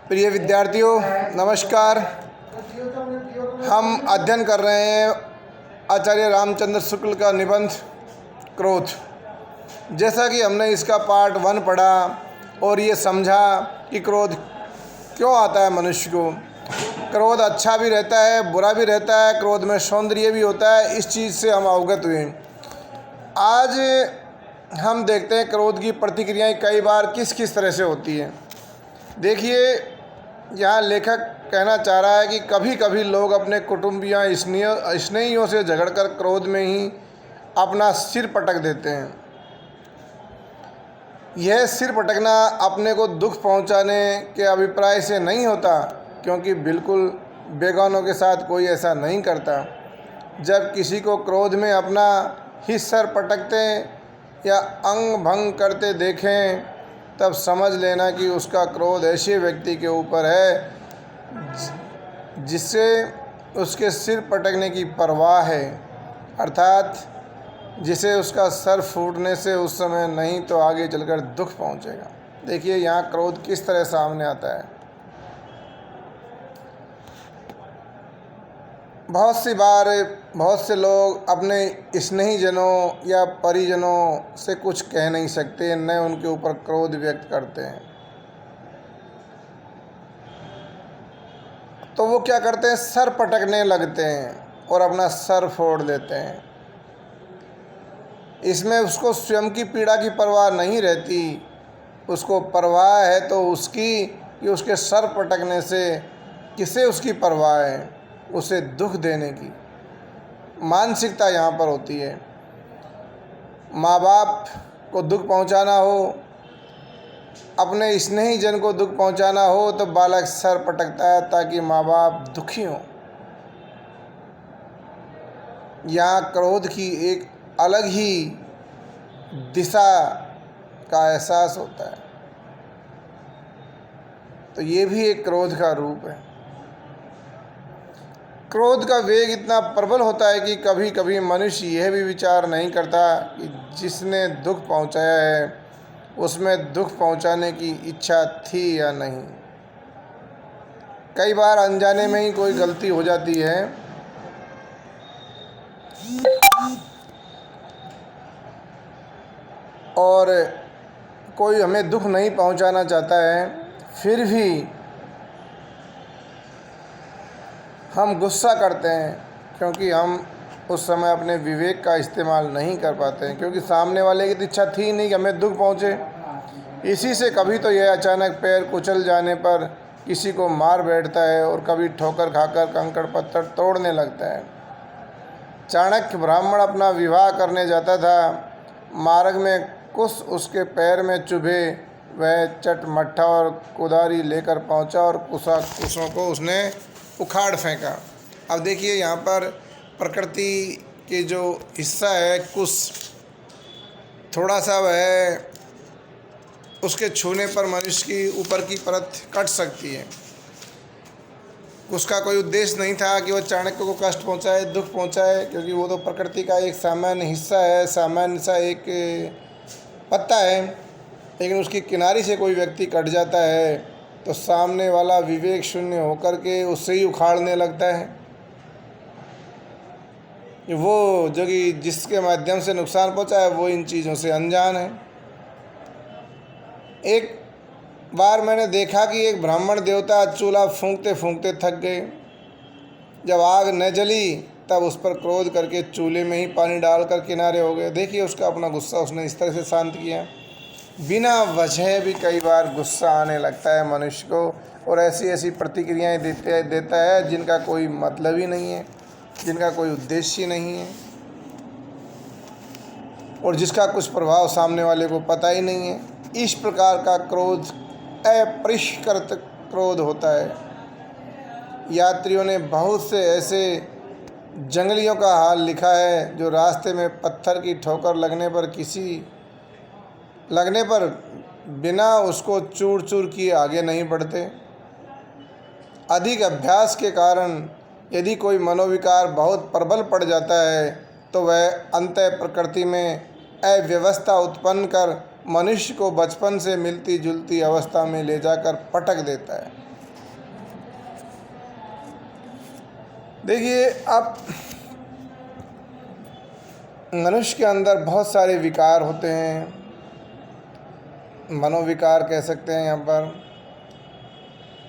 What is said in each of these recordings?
प्रिय विद्यार्थियों, नमस्कार। हम अध्ययन कर रहे हैं आचार्य रामचंद्र शुक्ल का निबंध क्रोध। जैसा कि हमने इसका पार्ट 1 पढ़ा और ये समझा कि क्रोध क्यों आता है मनुष्य को। क्रोध अच्छा भी रहता है, बुरा भी रहता है, क्रोध में सौंदर्य भी होता है, इस चीज़ से हम अवगत हुए। आज हम देखते हैं क्रोध की प्रतिक्रियाएं कई बार किस किस तरह से होती हैं। देखिए, यहाँ लेखक कहना चाह रहा है कि कभी कभी लोग अपने कुटुंबियों स्नेहियों से झगड़कर क्रोध में ही अपना सिर पटक देते हैं। यह सिर पटकना अपने को दुख पहुंचाने के अभिप्राय से नहीं होता, क्योंकि बिल्कुल बेगानों के साथ कोई ऐसा नहीं करता। जब किसी को क्रोध में अपना ही सर पटकते या अंग भंग करते देखें, तब समझ लेना कि उसका क्रोध ऐसे व्यक्ति के ऊपर है जिससे उसके सिर पटकने की परवाह है, अर्थात जिसे उसका सर फूटने से उस समय नहीं तो आगे चलकर दुख पहुंचेगा। देखिए, यहाँ क्रोध किस तरह सामने आता है। बहुत सी बार बहुत से लोग अपने स्नेहीजनों या परिजनों से कुछ कह नहीं सकते, न उनके ऊपर क्रोध व्यक्त करते हैं, तो वो क्या करते हैं, सर पटकने लगते हैं और अपना सर फोड़ देते हैं। इसमें उसको स्वयं की पीड़ा की परवाह नहीं रहती, उसको परवाह है तो उसकी कि उसके सर पटकने से किसे उसकी परवाह है, उसे दुख देने की मानसिकता यहाँ पर होती है। माँ बाप को दुख पहुँचाना हो, अपने स्नेही जन को दुख पहुँचाना हो, तो बालक सर पटकता है ताकि माँ बाप दुखी हों। यहाँ क्रोध की एक अलग ही दिशा का एहसास होता है, तो ये भी एक क्रोध का रूप है। क्रोध का वेग इतना प्रबल होता है कि कभी कभी मनुष्य यह भी विचार नहीं करता कि जिसने दुख पहुंचाया है उसमें दुख पहुंचाने की इच्छा थी या नहीं। कई बार अनजाने में ही कोई गलती हो जाती है और कोई हमें दुख नहीं पहुंचाना चाहता है, फिर भी हम गुस्सा करते हैं, क्योंकि हम उस समय अपने विवेक का इस्तेमाल नहीं कर पाते हैं, क्योंकि सामने वाले की तो इच्छा थी नहीं कि हमें दुख पहुँचे। इसी से कभी तो यह अचानक पैर कुचल जाने पर किसी को मार बैठता है और कभी ठोकर खाकर कंकड़ पत्थर तोड़ने लगता है। चाणक्य ब्राह्मण अपना विवाह करने जाता था, मार्ग में कुश उसके पैर में चुभे, वह चटमट्ठा और कुदारी लेकर पहुंचा और कुशों को उसने उखाड़ फेंका। अब देखिए, यहाँ पर प्रकृति के जो हिस्सा है कुश, थोड़ा सा वह उसके छूने पर मनुष्य की ऊपर की परत कट सकती है। उसका कोई उद्देश्य नहीं था कि वह चाणक्य को कष्ट पहुँचाए, दुख पहुँचाए, क्योंकि वो तो प्रकृति का एक सामान्य हिस्सा है, सामान्य सा एक पत्ता है। लेकिन उसकी किनारी से कोई व्यक्ति कट जाता है तो सामने वाला विवेक शून्य होकर के उससे ही उखाड़ने लगता है। वो जो कि जिसके माध्यम से नुकसान पहुंचा है वो इन चीज़ों से अनजान है। एक बार मैंने देखा कि एक ब्राह्मण देवता चूल्हा फूंकते फूंकते थक गए। जब आग न जली तब उस पर क्रोध करके चूल्हे में ही पानी डालकर किनारे हो गए। देखिए, उसका अपना गुस्सा उसने इस तरह से शांत किया। बिना वजह भी कई बार गुस्सा आने लगता है मनुष्य को, और ऐसी ऐसी प्रतिक्रियाएं देता है जिनका कोई मतलब ही नहीं है, जिनका कोई उद्देश्य ही नहीं है, और जिसका कुछ प्रभाव सामने वाले को पता ही नहीं है। इस प्रकार का क्रोध अपरिष्कृत क्रोध होता है। यात्रियों ने बहुत से ऐसे जंगलियों का हाल लिखा है जो रास्ते में पत्थर की ठोकर लगने पर बिना उसको चूर चूर किए आगे नहीं बढ़ते। अधिक अभ्यास के कारण यदि कोई मनोविकार बहुत प्रबल पड़ जाता है तो वह अंतः प्रकृति में अव्यवस्था उत्पन्न कर मनुष्य को बचपन से मिलती जुलती अवस्था में ले जाकर पटक देता है। देखिए, अब मनुष्य के अंदर बहुत सारे विकार होते हैं, मनोविकार कह सकते हैं। यहाँ पर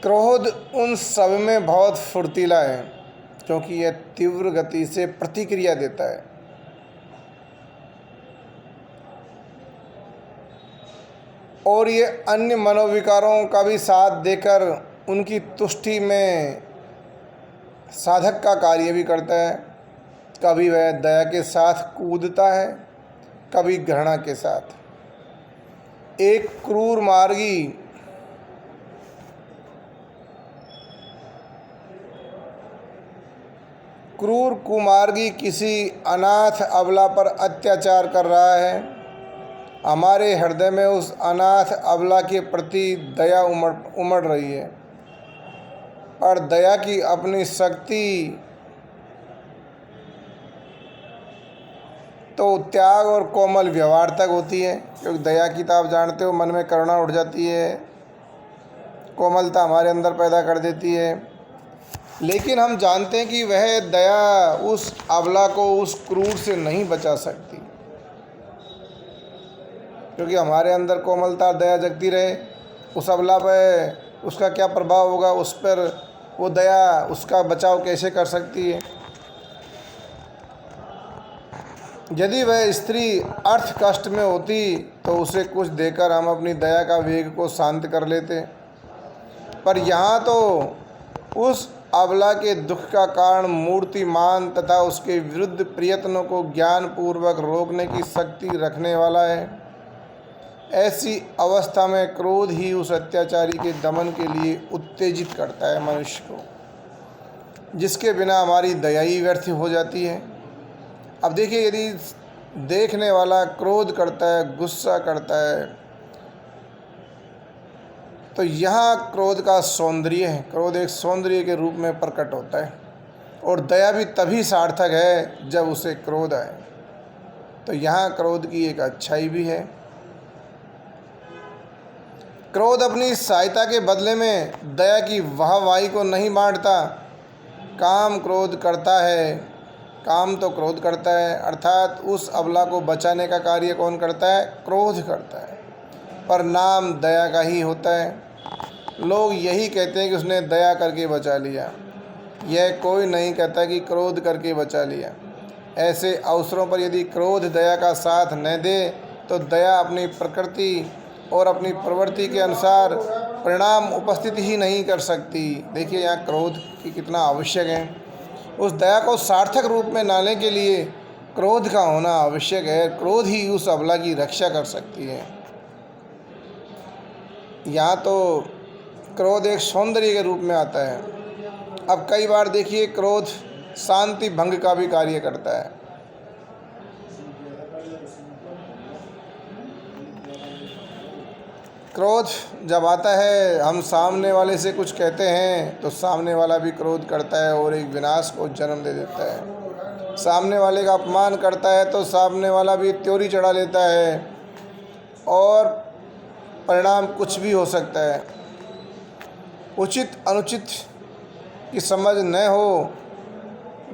क्रोध उन सब में बहुत फुर्तीला है, क्योंकि यह तीव्र गति से प्रतिक्रिया देता है। और ये अन्य मनोविकारों का भी साथ देकर उनकी तुष्टि में साधक का कार्य भी करता है। कभी वह दया के साथ कूदता है, कभी घृणा के साथ। एक क्रूर मार्गी क्रूर कुमार्गी किसी अनाथ अबला पर अत्याचार कर रहा है। हमारे हृदय में उस अनाथ अबला के प्रति दया उमड़ रही है, और दया की अपनी शक्ति तो त्याग और कोमल व्यवहार तक होती है। क्योंकि दया की तो आप जानते हो, मन में करुणा उठ जाती है, कोमलता हमारे अंदर पैदा कर देती है। लेकिन हम जानते हैं कि वह दया उस अबला को उस क्रूर से नहीं बचा सकती, क्योंकि हमारे अंदर कोमलता दया जगती रहे। उस अबला पर उसका क्या प्रभाव होगा, उस पर वो दया उसका बचाव कैसे कर सकती है। यदि वह स्त्री अर्थ कष्ट में होती तो उसे कुछ देकर हम अपनी दया का वेग को शांत कर लेते, पर यहाँ तो उस अबला के दुख का कारण मूर्तिमान तथा उसके विरुद्ध प्रयत्नों को ज्ञानपूर्वक रोकने की शक्ति रखने वाला है। ऐसी अवस्था में क्रोध ही उस अत्याचारी के दमन के लिए उत्तेजित करता है मनुष्य को, जिसके बिना हमारी दया ही व्यर्थ हो जाती है। अब देखिए, यदि देखने वाला क्रोध करता है, गुस्सा करता है, तो यहाँ क्रोध का सौंदर्य है। क्रोध एक सौंदर्य के रूप में प्रकट होता है, और दया भी तभी सार्थक है जब उसे क्रोध आए। तो यहाँ क्रोध की एक अच्छाई भी है। क्रोध अपनी सहायता के बदले में दया की वाहवाही को नहीं बांटता। काम क्रोध करता है, काम तो क्रोध करता है, अर्थात उस अबला को बचाने का कार्य कौन करता है? क्रोध करता है, पर नाम दया का ही होता है। लोग यही कहते हैं कि उसने दया करके बचा लिया, यह कोई नहीं कहता कि क्रोध करके बचा लिया। ऐसे अवसरों पर यदि क्रोध दया का साथ न दे तो दया अपनी प्रकृति और अपनी प्रवृत्ति के अनुसार परिणाम उपस्थित ही नहीं कर सकती। देखिए, यहाँ क्रोध की कितना आवश्यक है। उस दया को सार्थक रूप में लाने के लिए क्रोध का होना आवश्यक है। क्रोध ही उस अबला की रक्षा कर सकती है। यहाँ तो क्रोध एक सौंदर्य के रूप में आता है। अब कई बार देखिए, क्रोध शांति भंग का भी कार्य करता है। क्रोध जब आता है, हम सामने वाले से कुछ कहते हैं तो सामने वाला भी क्रोध करता है और एक विनाश को जन्म दे देता है। सामने वाले का अपमान करता है तो सामने वाला भी त्योरी चढ़ा लेता है, और परिणाम कुछ भी हो सकता है। उचित अनुचित की समझ न हो,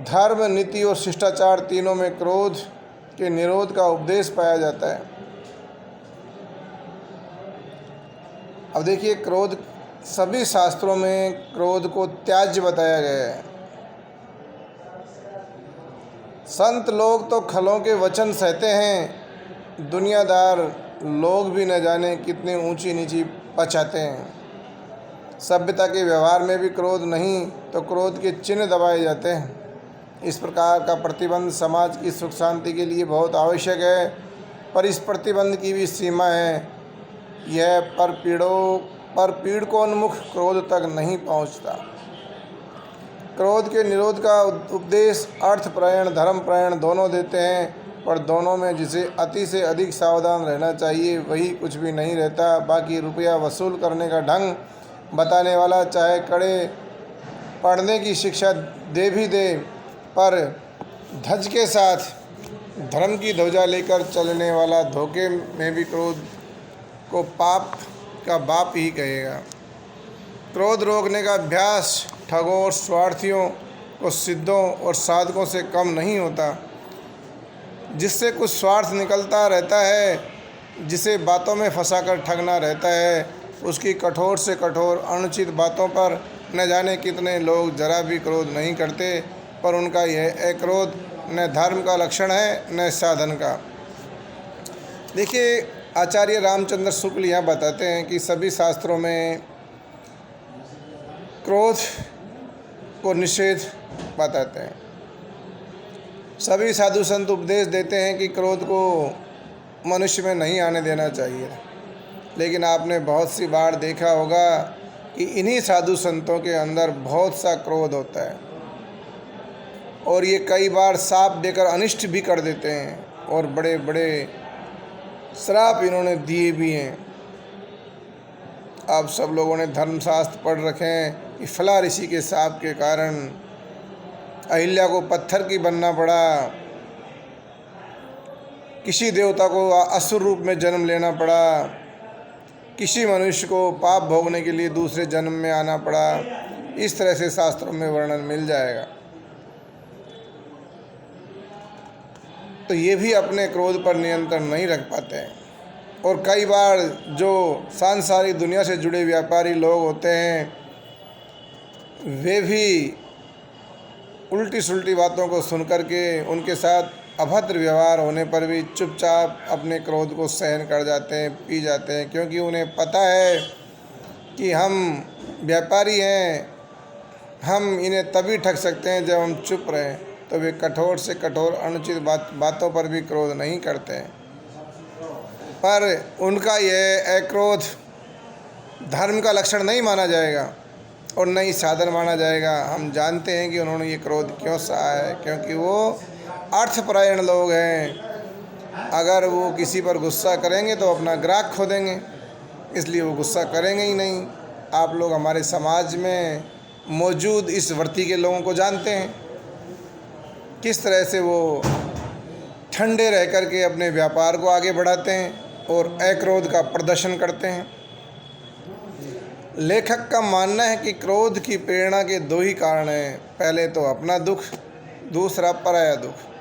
धर्म, नीति और शिष्टाचार तीनों में क्रोध के निरोध का उपदेश पाया जाता है। अब देखिए, क्रोध सभी शास्त्रों में क्रोध को त्याज्य बताया गया है। संत लोग तो खलों के वचन सहते हैं, दुनियादार लोग भी न जाने कितनी ऊंची नीची पचाते हैं। सभ्यता के व्यवहार में भी क्रोध नहीं तो क्रोध के चिन्ह दबाए जाते हैं। इस प्रकार का प्रतिबंध समाज की सुख शांति के लिए बहुत आवश्यक है, पर इस प्रतिबंध की भी सीमा है। यह पर पीड़कोन्मुख क्रोध तक नहीं पहुंचता। क्रोध के निरोध का उपदेश अर्थपरायण, धर्मपरायण दोनों देते हैं, पर दोनों में जिसे अति से अधिक सावधान रहना चाहिए वही कुछ भी नहीं रहता। बाकी रुपया वसूल करने का ढंग बताने वाला चाहे कड़े पढ़ने की शिक्षा दे भी दे, पर धज के साथ धर्म की ध्वजा लेकर चलने वाला धोखे में भी क्रोध को पाप का बाप ही कहेगा। क्रोध रोकने का अभ्यास ठगों और स्वार्थियों वो सिद्धों और साधकों से कम नहीं होता। जिससे कुछ स्वार्थ निकलता रहता है, जिसे बातों में फंसाकर ठगना रहता है, उसकी कठोर से कठोर अनुचित बातों पर न जाने कितने लोग जरा भी क्रोध नहीं करते, पर उनका यह अक्रोध न धर्म का लक्षण है न साधन का। देखिए, आचार्य रामचंद्र शुक्ल यहाँ बताते हैं कि सभी शास्त्रों में क्रोध को निषेध बताते हैं। सभी साधु संत उपदेश देते हैं कि क्रोध को मनुष्य में नहीं आने देना चाहिए, लेकिन आपने बहुत सी बार देखा होगा कि इन्हीं साधु संतों के अंदर बहुत सा क्रोध होता है और ये कई बार शाप देकर अनिष्ट भी कर देते हैं और बड़े बड़े श्राप इन्होंने दिए भी हैं। आप सब लोगों ने धर्मशास्त्र पढ़ रखे हैं कि फला ऋषि के शाप के कारण अहिल्या को पत्थर की बनना पड़ा, किसी देवता को असुर रूप में जन्म लेना पड़ा, किसी मनुष्य को पाप भोगने के लिए दूसरे जन्म में आना पड़ा। इस तरह से शास्त्रों में वर्णन मिल जाएगा। तो ये भी अपने क्रोध पर नियंत्रण नहीं रख पाते हैं और कई बार जो सांसारिक दुनिया से जुड़े व्यापारी लोग होते हैं, वे भी उल्टी सुल्टी बातों को सुन कर के उनके साथ अभद्र व्यवहार होने पर भी चुपचाप अपने क्रोध को सहन कर जाते हैं, पी जाते हैं, क्योंकि उन्हें पता है कि हम व्यापारी हैं, हम इन्हें तभी ठग सकते हैं जब हम चुप रहें। तो वे कठोर से कठोर अनुचित बातों पर भी क्रोध नहीं करते हैं, पर उनका यह अक्रोध धर्म का लक्षण नहीं माना जाएगा और न ही साधन माना जाएगा। हम जानते हैं कि उन्होंने ये क्रोध क्यों सहा है, क्योंकि वो अर्थपरायण लोग हैं। अगर वो किसी पर गुस्सा करेंगे तो अपना ग्राहक खो देंगे, इसलिए वो गुस्सा करेंगे ही नहीं। आप लोग हमारे समाज में मौजूद इस वर्ती के लोगों को जानते हैं, किस तरह से वो ठंडे रह कर के अपने व्यापार को आगे बढ़ाते हैं और अक्रोध का प्रदर्शन करते हैं। लेखक का मानना है कि क्रोध की प्रेरणा के दो ही कारण हैं, पहले तो अपना दुख, दूसरा पराया दुख।